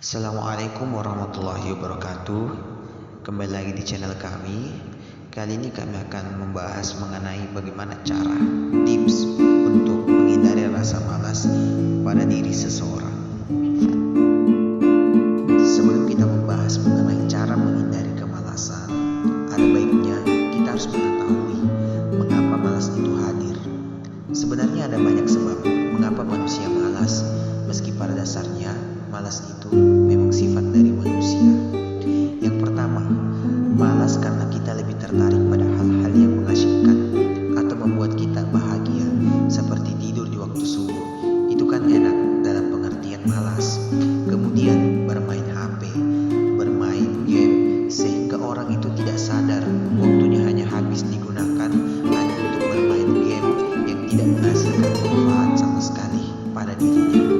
Assalamualaikum warahmatullahi wabarakatuh. Kembali lagi di channel kami. Kali ini kami akan membahas mengenai bagaimana cara tips untuk menghindari rasa malas pada diri seseorang. Sebelum kita membahas mengenai cara menghindari kemalasan, ada baiknya kita harus mengetahui mengapa malas itu hadir. Sebenarnya ada banyak sebab mengapa manusia malas, meski pada dasarnya malas itu memang sifat dari manusia. Yang pertama, malas karena kita lebih tertarik pada hal-hal yang mengasyikkan atau membuat kita bahagia, seperti tidur di waktu subuh. Itu kan enak dalam pengertian malas. Kemudian bermain HP, bermain game, sehingga orang itu tidak sadar waktunya hanya habis digunakan hanya untuk bermain game yang tidak menghasilkan manfaat sama sekali pada dirinya.